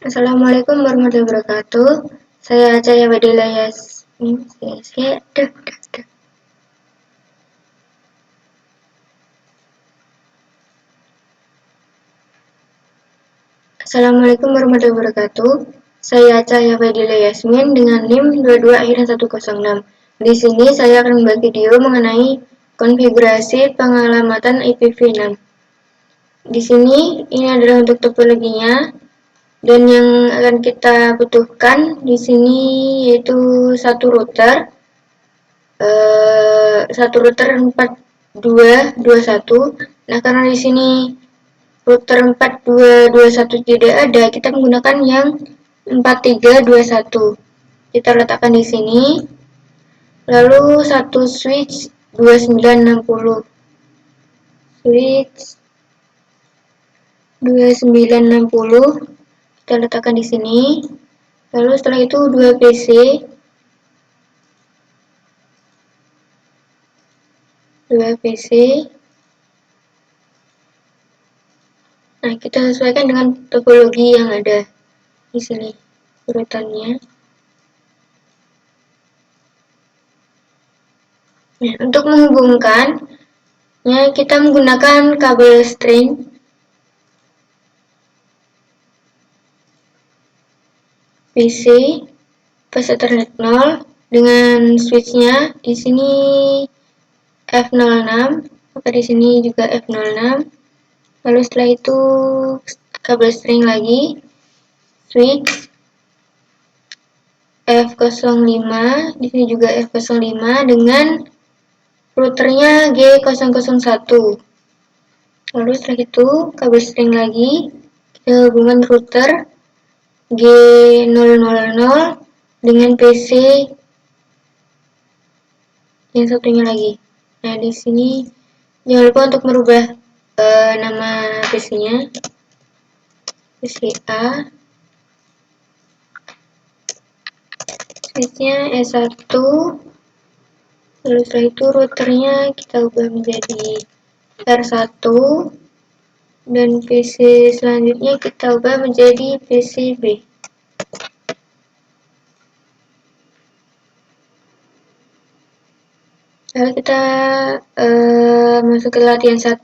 Assalamualaikum warahmatullahi wabarakatuh. Saya Cahaya Badila Yasmin. Assalamualaikum warahmatullahi wabarakatuh. Saya Cahaya Badila Yasmin dengan NIM 22 akhirnya 106. Di sini saya akan membuat video mengenai konfigurasi pengalamatan IPv6. Di sini ini adalah untuk topologinya. Dan yang akan kita butuhkan di sini yaitu satu router 4221. Nah, karena di sini router 4221 tidak ada, kita menggunakan yang 4321. Kita letakkan di sini. Lalu satu switch 2960. Switch 2960 kita letakkan di sini. Lalu setelah itu 2 PC. Nah, kita sesuaikan dengan topologi yang ada di sini urutannya. Nah, untuk menghubungkannya kita menggunakan kabel string PC plus Ethernet 0 dengan switchnya di sini F06, maka di sini juga F06. Lalu setelah itu kabel string lagi switch F05, di sini juga F05 dengan routernya G001. Lalu setelah itu kabel string lagi kita hubungkan router G000 dengan PC yang satunya lagi. Nah, di sini jangan lupa untuk merubah nama PC-nya. PC A. Switch-nya S1. Lalu setelah itu routernya kita ubah menjadi R1. Dan PC selanjutnya kita ubah menjadi PC B. Lalu kita masuk ke latihan 1,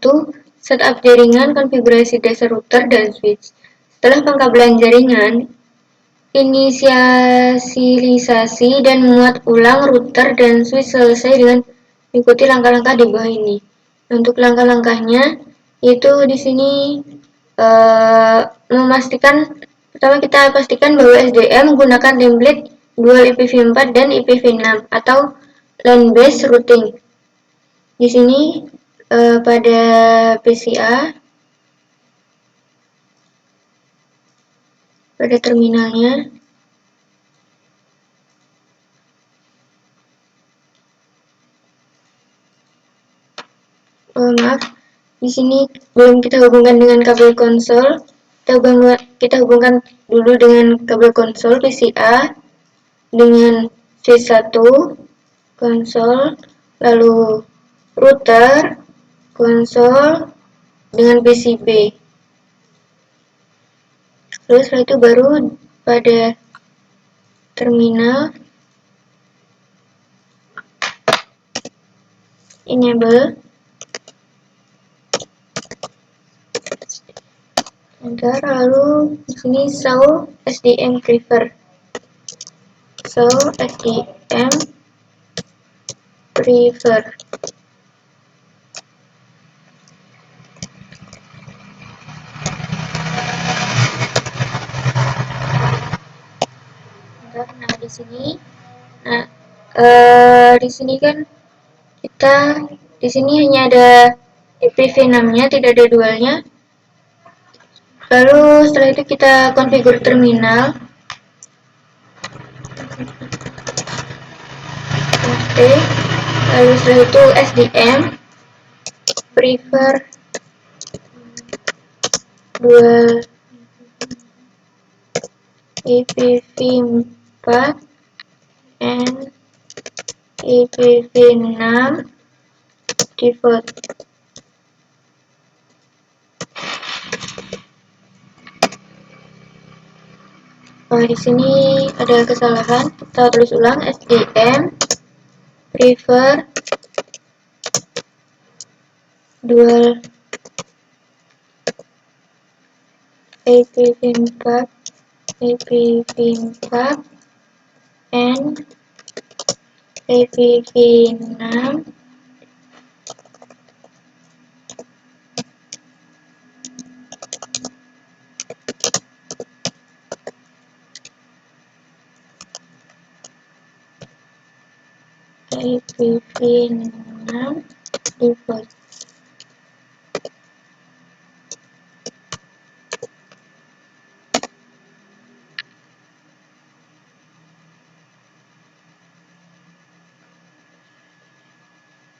setup jaringan, konfigurasi dasar router dan switch. Setelah pengkabelan jaringan, inisialisasi dan muat ulang router dan switch selesai dengan mengikuti langkah-langkah di bawah ini. Untuk langkah-langkahnya, yaitu di sini pertama kita pastikan bahwa SDM menggunakan template dual IPv4 dan IPv6 atau LAN based routing. Di sini pada PCA, pada terminalnya, maaf, di sini belum kita hubungkan dengan kabel konsol. Kita hubungkan dulu dengan kabel konsol PCA dengan switch 1 konsol, lalu router konsol dengan PCB. Lalu setelah itu baru pada terminal enable enter, lalu di sini show SDM prefer. Show SDM prefer. Nah, di sini, di sini kan di sini hanya ada IPv6-nya, tidak ada dualnya. Lalu setelah itu kita konfigur terminal. Oke. Lalu setelah itu SDM prefer dual IPv4 and IPv6 default. Oh, di sini ada kesalahan. Kita tulis ulang. SDM prefer dual ipvimab and ipv6 default.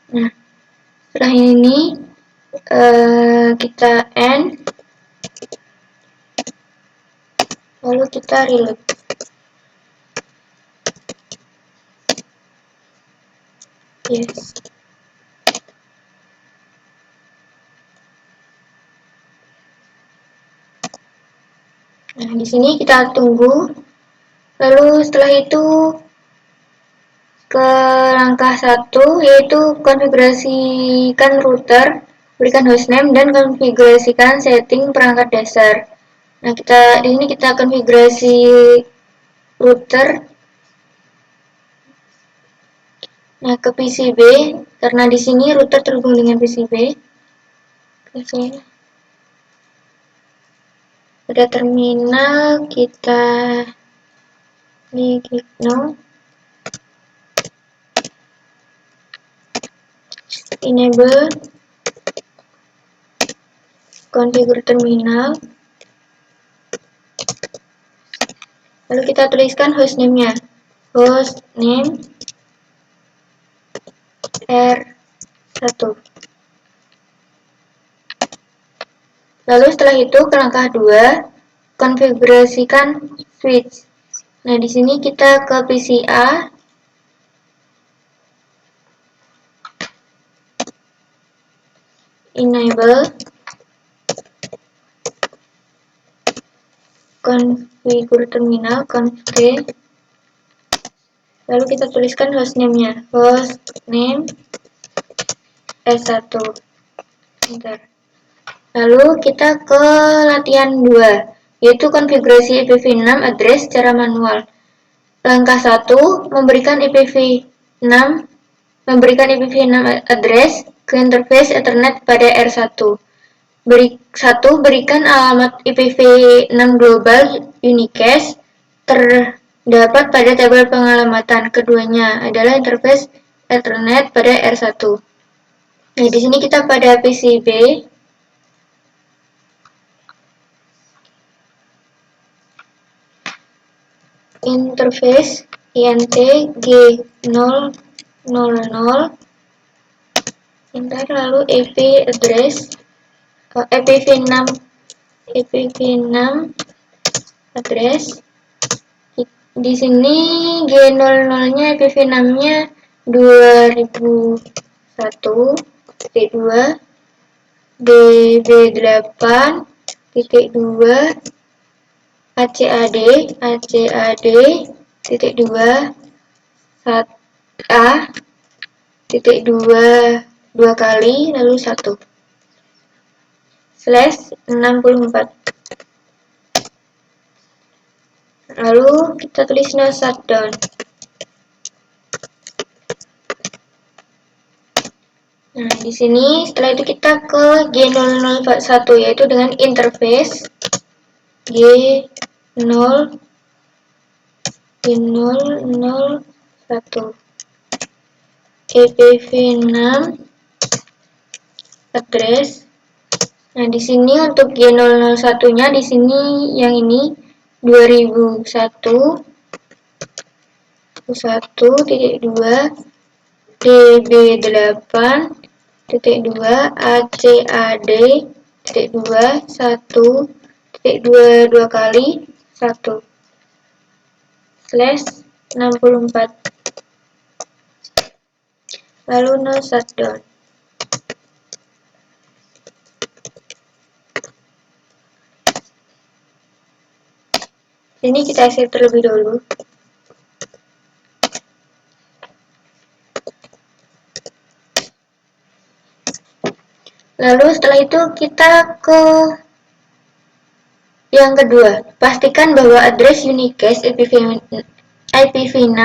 Nah, setelah ini kita end, lalu kita reload. Yes. Nah, di sini kita tunggu. Lalu setelah itu ke langkah 1, yaitu konfigurasikan router, berikan hostname dan konfigurasikan setting perangkat dasar. Nah, di sini kita konfigurasi router. Nah, ke PCB, karena di sini router terhubung dengan PCB. Pada terminal kita klik no, enable configure terminal. Lalu kita tuliskan hostname-nya. Hostname R1. Lalu setelah itu ke langkah 2, konfigurasikan switch. Nah, di sini kita ke PCA, enable configure terminal, config. Lalu kita tuliskan hostname-nya, hostname S1. Enter. Lalu kita ke latihan 2, yaitu konfigurasi IPv6 address secara manual. Langkah 1, memberikan IPv6 address ke interface Ethernet pada R1. Berikan alamat IPv6 global unicast terdapat pada tabel pengalamatan. Keduanya adalah interface Ethernet pada R1. Nah, di sini kita pada PCB. Interface int G000, enter, lalu IP address IPv6 address. Di sini G00-nya IPv6-nya 2001.2 DB8.2 ACAD.2 A titik 2 kali lalu 1 /64. Lalu kita tulis no shutdown. Nah, di sini setelah itu kita ke G001, yaitu dengan interface G001 IPv6 address. Nah, di sini untuk G001-nya di sini yang ini 2001.1.2 DB8.2 ACAD.2 1.2 kali 1 /64. Lalu no shutdown. Ini kita exit terlebih dahulu. Lalu setelah itu kita ke yang kedua. Pastikan bahwa address unicast IPv6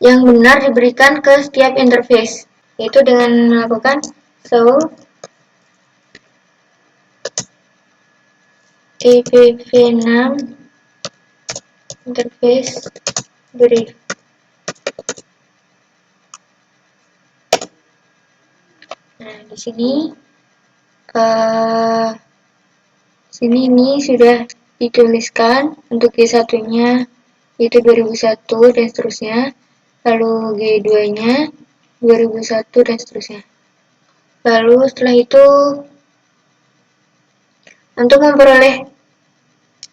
yang benar diberikan ke setiap interface, yaitu dengan melakukan show IPv6 interface brief. Nah, di sini ini sudah dituliskan untuk G1-nya yaitu 2001 dan seterusnya, lalu G2-nya 2001 dan seterusnya. Lalu setelah itu untuk memperoleh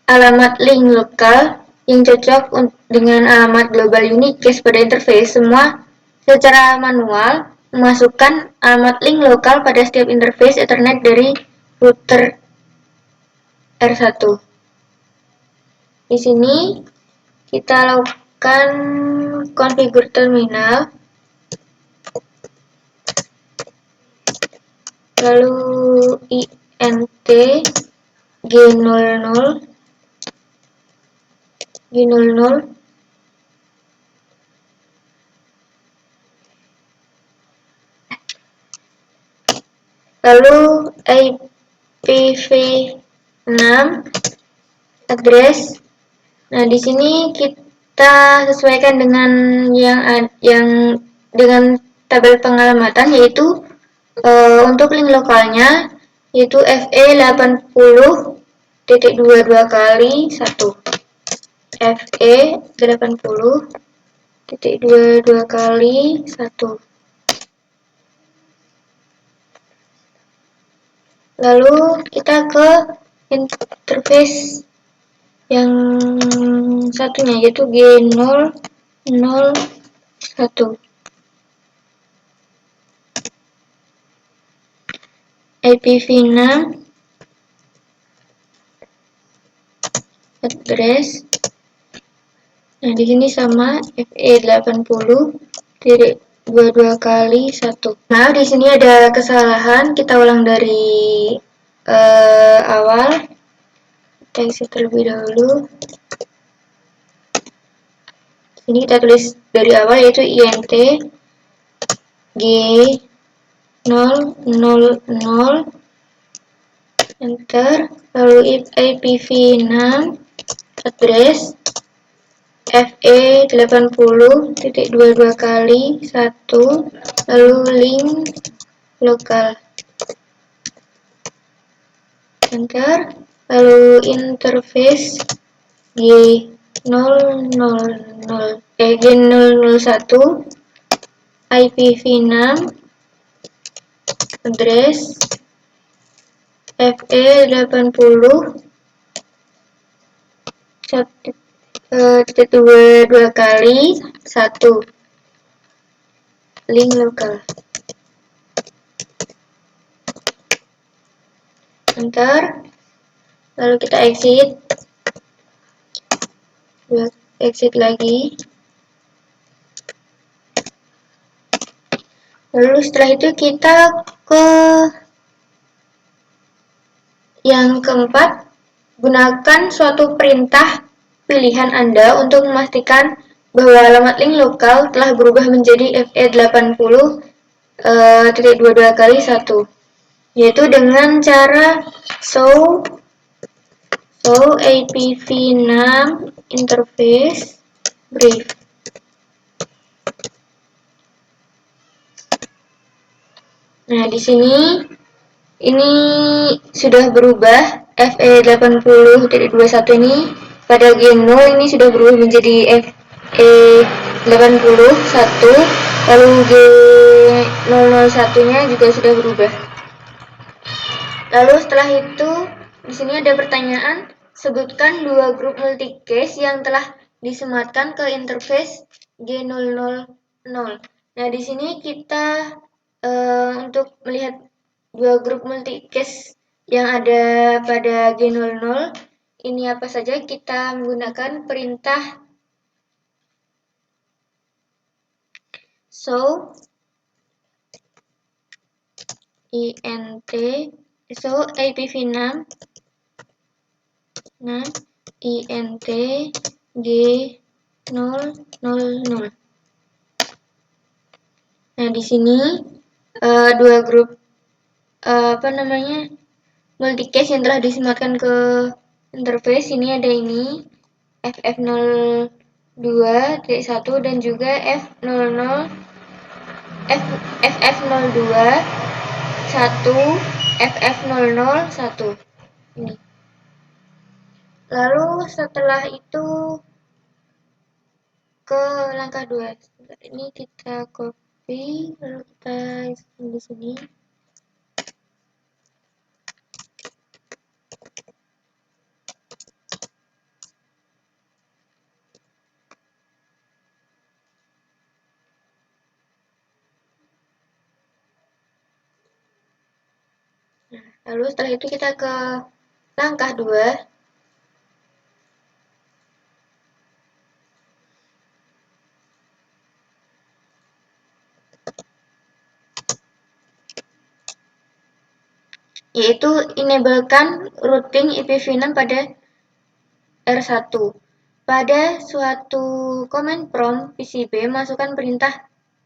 alamat link lokal yang cocok dengan alamat global unicast pada interface, semua secara manual memasukkan alamat link lokal pada setiap interface Ethernet dari router R1. Di sini kita lakukan configure terminal, lalu int g00 lalu IPv6 address. Nah, di sini kita sesuaikan dengan yang dengan tabel pengalamatan, yaitu untuk link lokalnya yaitu FE80.22 kali 1. FE80.22 kali 1. Lalu kita ke interface yang satunya yaitu G001. IPv6 address. Nah, di sini sama FE80.22 kali 1. Nah, di sini ada kesalahan, kita ulang dari awal. Kita isi terlebih dahulu. Ini kita tulis dari awal yaitu int G000 enter, lalu IPv6 address FE80.22 kali 1, lalu link lokal enter, lalu interface G001 IPv6 address FE80.22 kali 1 link lokal enter, lalu kita exit lagi. Lalu setelah itu kita ke yang keempat, gunakan suatu perintah pilihan Anda untuk memastikan bahwa alamat link lokal telah berubah menjadi FE80.22 kali 1, yaitu dengan cara show IPv6 interface brief. Nah, di sini ini sudah berubah, FE80.21 ini pada G0 ini sudah berubah menjadi FE81, lalu G001 nya juga sudah berubah. Lalu setelah itu di sini ada pertanyaan, sebutkan dua grup multicast yang telah disematkan ke interface G000. Nah, di sini kita untuk melihat dua grup multicast yang ada pada G00, ini apa saja, kita menggunakan perintah show int show ipv6 int g000. Nah, di sini dua grup multicast yang telah disematkan ke interface. Ini ada ini ff02.1 dan juga ff02.1 ff001 ini. Lalu setelah itu ke langkah 2. Ini kita copy lalu kita isi di sini. Lalu setelah itu kita ke langkah 2. Yaitu enablekan routing IPv6 pada R1. Pada suatu command prompt PCB, masukkan perintah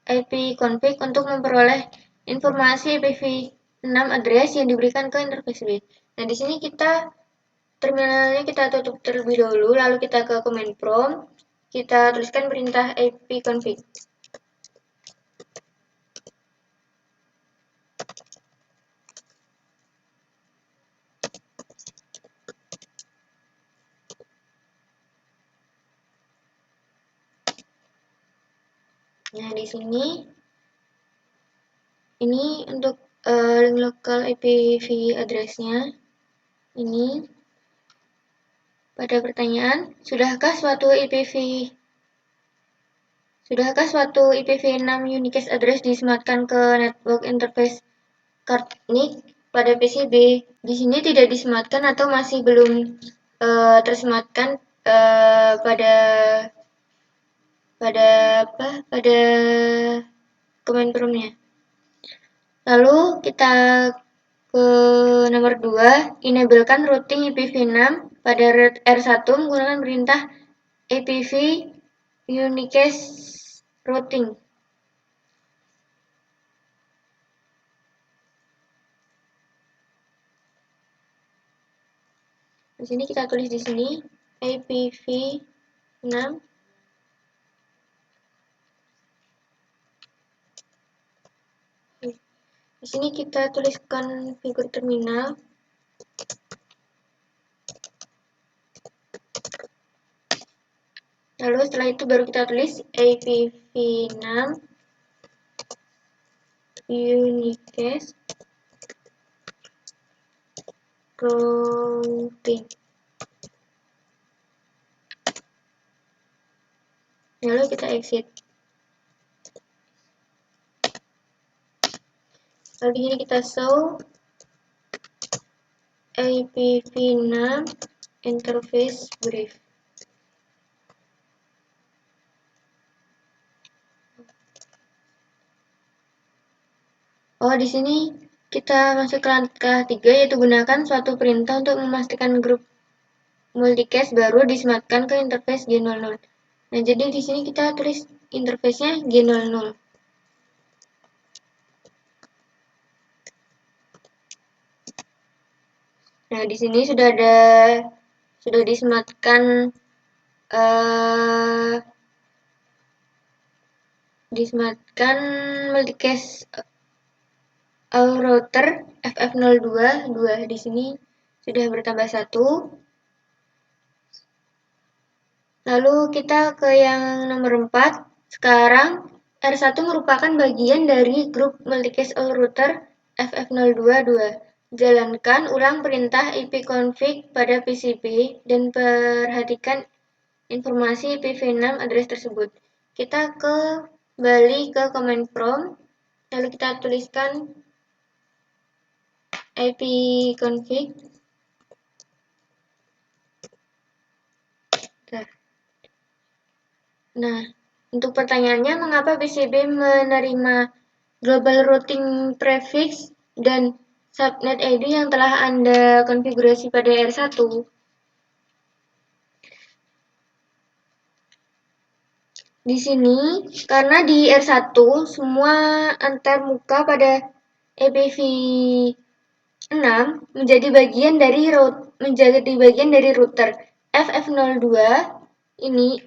ipconfig untuk memperoleh informasi IPv6 address yang diberikan ke interface B. Nah, di sini terminalnya kita tutup terlebih dahulu, lalu kita ke command prompt, kita tuliskan perintah ipconfig. Nah, di sini ini untuk link lokal IPv address-nya. Ini pada pertanyaan, sudahkah suatu IPv6 unicast address disematkan ke network interface card NIC pada PCB? Di sini tidak disematkan atau masih belum tersematkan pada command prompt-nya. Lalu kita ke nomor 2, enablekan routing IPv6 pada R1 menggunakan perintah IPv unicast routing. Di sini kita tulis di sini IPv6 Di sini kita tuliskan figur terminal. Lalu setelah itu baru kita tulis IPv6 unicast routing. Lalu kita exit. Lalu di sini kita show IPv6 interface brief. Oh, di sini kita masuk ke langkah 3, yaitu gunakan suatu perintah untuk memastikan grup multicast baru disematkan ke interface G00. Nah, jadi di sini kita tulis interface-nya G00. Nah, di sini sudah disematkan multicast router FF02 di sini sudah bertambah 1. Lalu kita ke yang nomor 4. Sekarang R1 merupakan bagian dari grup multicast router FF022. Jalankan ulang perintah ipconfig pada PCB dan perhatikan informasi IPv6 address tersebut. Kita kembali ke command prompt, lalu kita tuliskan ipconfig Nah, untuk pertanyaannya, mengapa PCB menerima global routing prefix dan subnet ID yang telah Anda konfigurasi pada R1? Di sini, karena di R1 semua antarmuka pada EPv6 menjadi bagian dari router. FF02 ini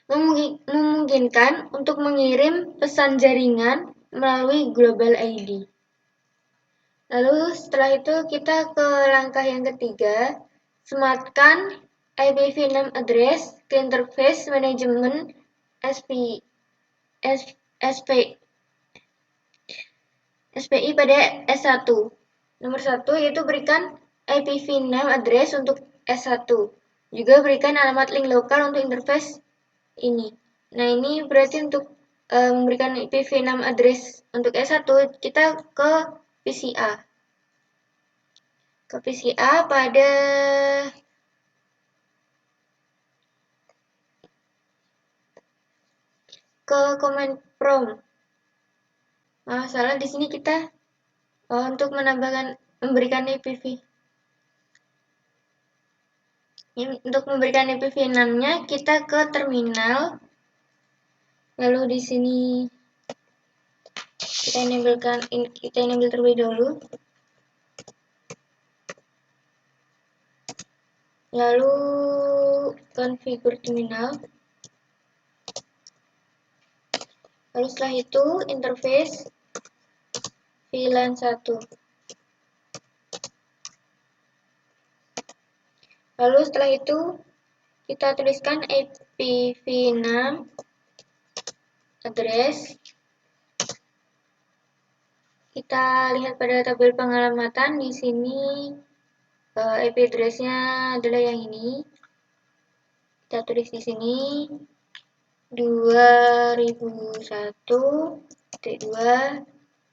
memungkinkan untuk mengirim pesan jaringan melalui global ID. Lalu setelah itu kita ke langkah yang ketiga, sematkan IPv6 address ke interface manajemen SPI pada S1. Nomor 1 yaitu berikan IPv6 address untuk S1. Juga berikan alamat link lokal untuk interface ini. Nah, ini berarti untuk memberikan IPv6 address untuk S1, kita ke PCA. Ke PCA pada command prompt. Salah di sini kita untuk memberikan IPv. Untuk memberikan IPv6-nya kita ke terminal. Lalu di sini kita enable terlebih dahulu. Lalu configure terminal. Lalu setelah itu interface VLAN 1. Lalu setelah itu kita tuliskan IPv6 address. Kita lihat pada tabel pengalamatan di sini IP address-nya adalah yang ini. Kita tulis di sini 2001.2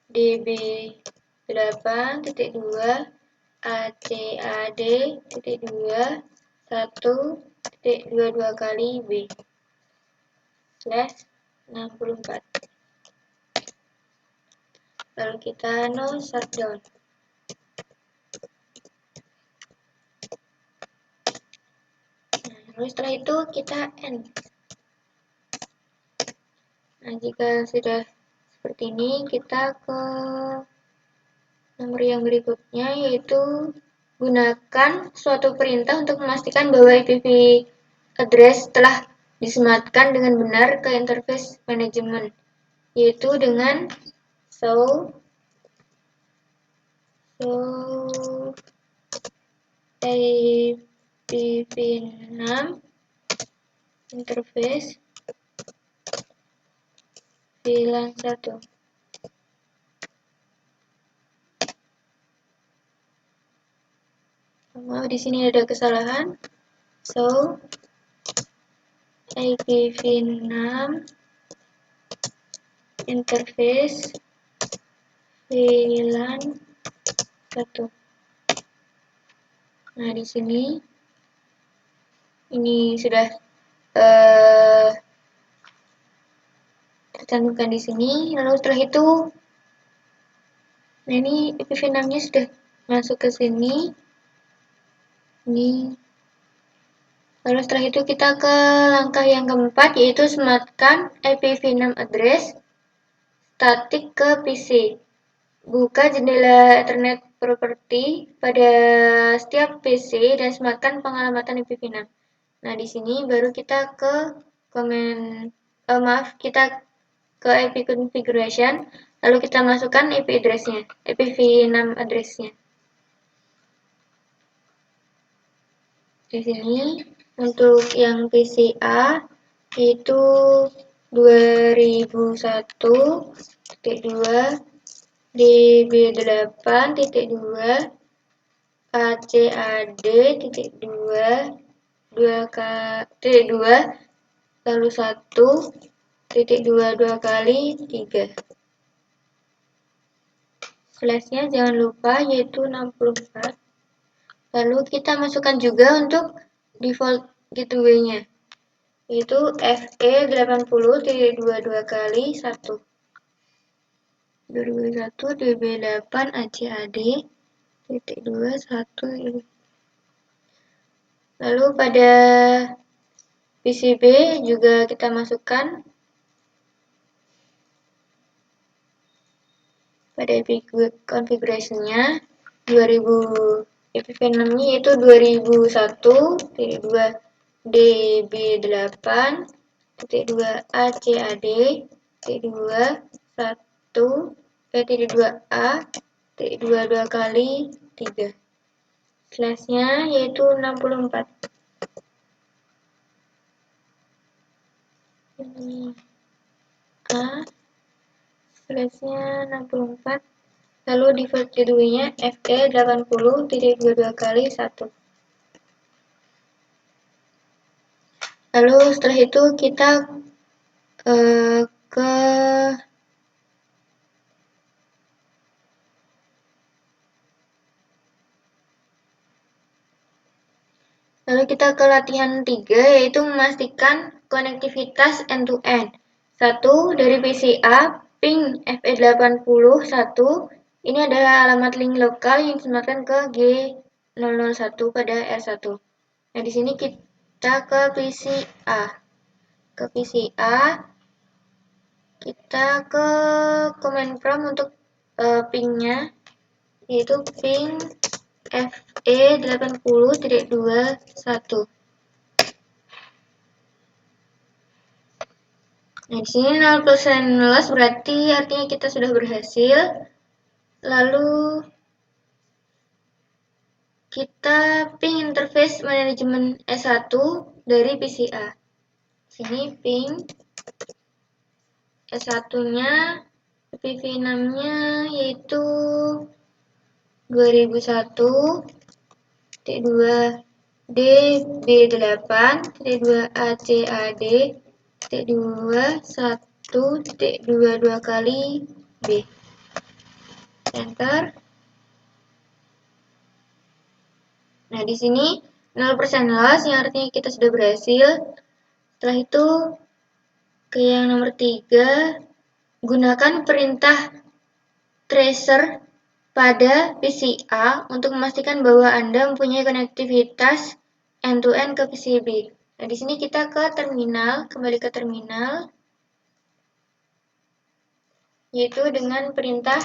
db8.2 acad.2 1.22 kali b/64. Lalu kita no shutdown. Lalu setelah itu kita end. Nah, jika sudah seperti ini, kita ke nomor yang berikutnya, yaitu gunakan suatu perintah untuk memastikan bahwa IPv address telah disematkan dengan benar ke interface manajemen, yaitu dengan show IPv6 interface VLAN 1. Di sini ada kesalahan. So IPv6 interface VLAN 1. Nah, di sini ini sudah tercantumkan di sini. Lalu setelah itu, nah ini IPv6-nya sudah masuk ke sini. Ini. Lalu setelah itu kita ke langkah yang keempat, yaitu sematkan IPv6 address statik ke PC. Buka jendela Ethernet property pada setiap PC dan sematkan pengalamatan IPv6. Nah, di sini baru kita ke kita ke IP configuration, lalu kita masukkan IP address-nya, IPv6 address-nya. Di sini untuk yang PCA yaitu 2001.2 db8.2 acad.2 2 lalu 1.22 kali 3. Flashnya jangan lupa yaitu 64. Lalu kita masukkan juga untuk default gateway-nya, yaitu FE80.22 kali 1. 2001 DB8 ACAD titik 2 1. Lalu pada PCB juga kita masukkan pada configuration-nya 2000 IPv6-nya yaitu 2001.2 DB8 titik 2 ACAD titik 2 1 titik 2 A titik 22 kali 3. Slash-nya yaitu 64. Ini A slash-nya 64. Lalu default gateway-nya FE80.22 kali 1. Lalu setelah itu kita ke latihan 3, yaitu memastikan konektivitas end-to-end. 1. Dari PCA, ping FE81. Ini adalah alamat link lokal yang disematkan ke G001 pada R1. Nah, di sini kita ke PCA. Kita ke command prompt untuk pingnya, yaitu ping FE80.21. Nah, di sini 0% loss berarti artinya kita sudah berhasil. Lalu kita ping interface manajemen S1 dari PCA. Sini ping S1-nya, IPv6-nya yaitu 2001.2 DB8 2 ACAD 2 1.22 kali B. Enter. Nah, di sini 0% loss yang artinya kita sudah berhasil. Setelah itu ke yang nomor 3, gunakan perintah tracer pada PCA untuk memastikan bahwa Anda mempunyai konektivitas end-to-end ke PCB. Nah, di sini kita ke terminal, kembali ke terminal, yaitu dengan perintah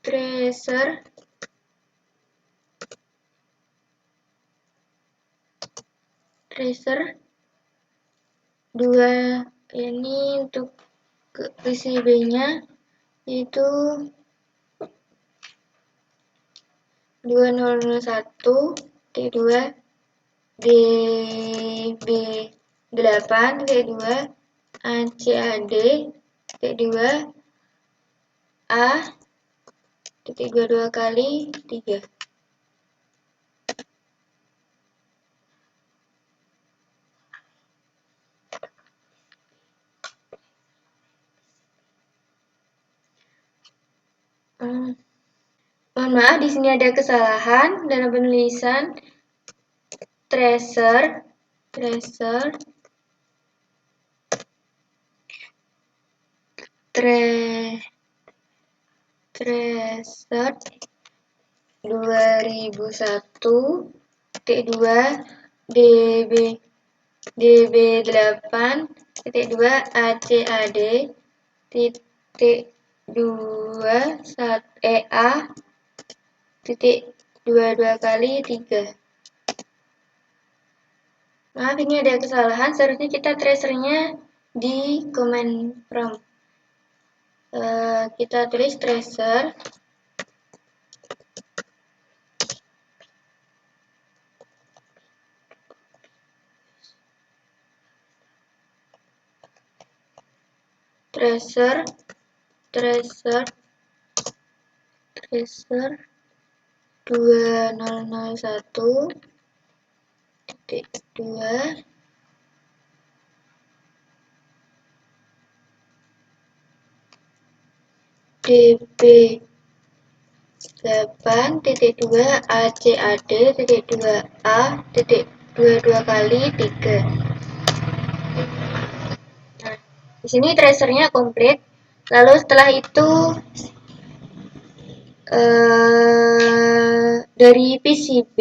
tracer tracer 2, ini untuk ke PCB-nya yaitu 2001.2 DB8 2 ACAD 2 A 22 kali 3. Mohon maaf, di sini ada kesalahan dalam penulisan tracer 2001.2 DB8 2 ACAD titik 2 EA titik 22 kali 3. Maaf, ini ada kesalahan, seharusnya kita tracernya di command prompt. Kita tulis tracer tracer 2001.2 DB8 8.2 ACAD.2 A titik 22 kali 3. Nah, di sini tracernya komplit. Lalu setelah itu dari PCB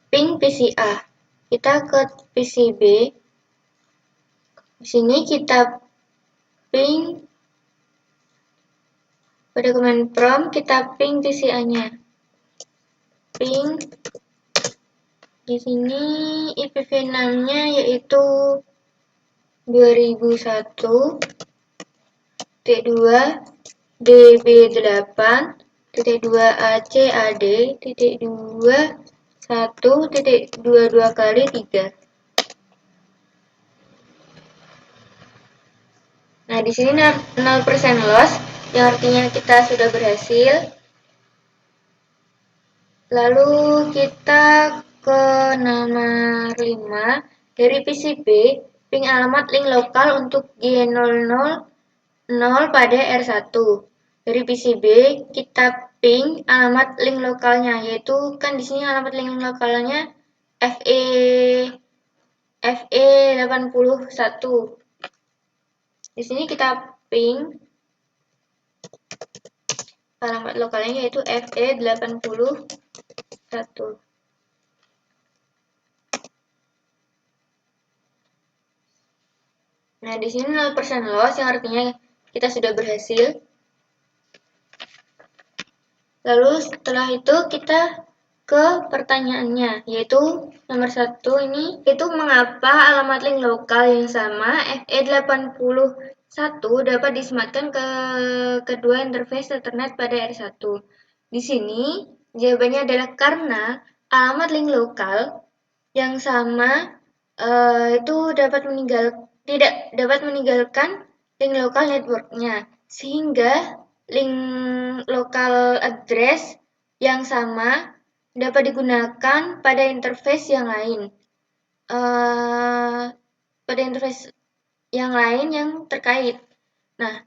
ping PCA. Kita ke PCB. Di sini kita ping pada command prompt, kita ping PCA-nya. Ping di sini IPv6-nya yaitu 2001.2 DB8.2 ACAD.2 1.22 kali 3. Nah, di sini 0% loss, yang artinya kita sudah berhasil. Lalu kita ke nomor 5, dari PCB, ping alamat link lokal untuk G000 pada R1. Dari PCB, kita ping alamat link lokalnya, yaitu kan di sini alamat link lokalnya FE81. Di sini kita ping alamat lokalnya yaitu FE81. Nah, di sini 0% loss, yang artinya kita sudah berhasil. Lalu setelah itu kita ke pertanyaannya, yaitu nomor 1 ini, itu mengapa alamat link lokal yang sama FE81 dapat disematkan ke kedua interface Ethernet pada R1. Di sini jawabannya adalah karena alamat link lokal yang sama itu tidak dapat meninggalkan link lokal networknya, sehingga link lokal address yang sama dapat digunakan pada interface yang lain. Pada interface yang lain yang terkait. Nah,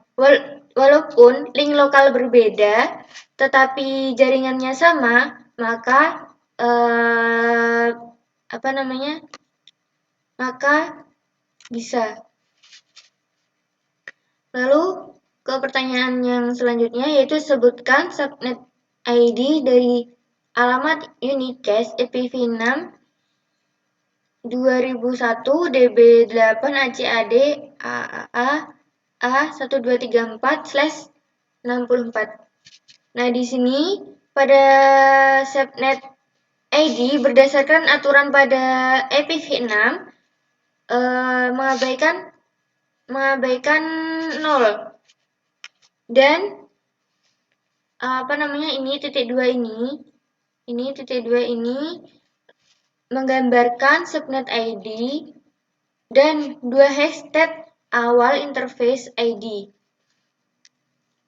walaupun link lokal berbeda, tetapi jaringannya sama, maka maka bisa. Lalu ke pertanyaan yang selanjutnya, yaitu sebutkan subnet ID dari alamat unicast IPv6 2001 DB8 ACAD AAA A1234/64. Nah, di sini pada subnet ID berdasarkan aturan pada IPv6 mengabaikan 0. Dan ini titik 2 ini menggambarkan subnet ID dan 2 hashtag awal interface ID.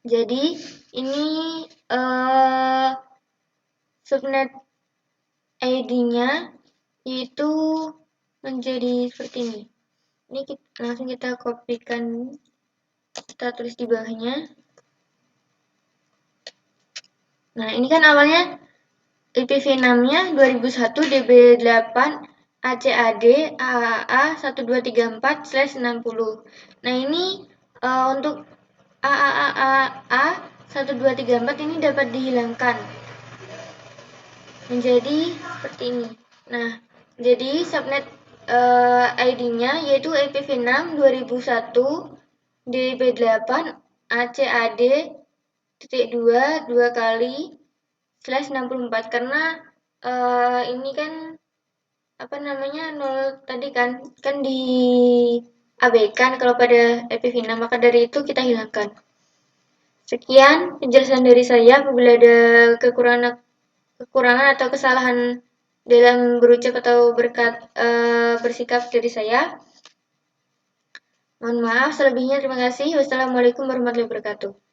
Jadi ini subnet ID-nya yaitu menjadi seperti ini. Ini langsung kita kopikan, kita tulis di bawahnya. Nah, ini kan awalnya IPv6-nya 2001 DB8 ACAD AAA 1234/60. Nah, ini untuk AAA 1234 ini dapat dihilangkan menjadi seperti ini. Nah, jadi subnet ID-nya yaitu IPv6 2001 DB8 ACAD.2 2 kali /64, karena ini kan 0 tadi kan diabaikan kalau pada IPv6, maka dari itu kita hilangkan. Sekian penjelasan dari saya. Apabila ada kekurangan atau kesalahan dalam berucap atau bersikap dari saya, mohon maaf. Selebihnya terima kasih. Wassalamualaikum warahmatullahi wabarakatuh.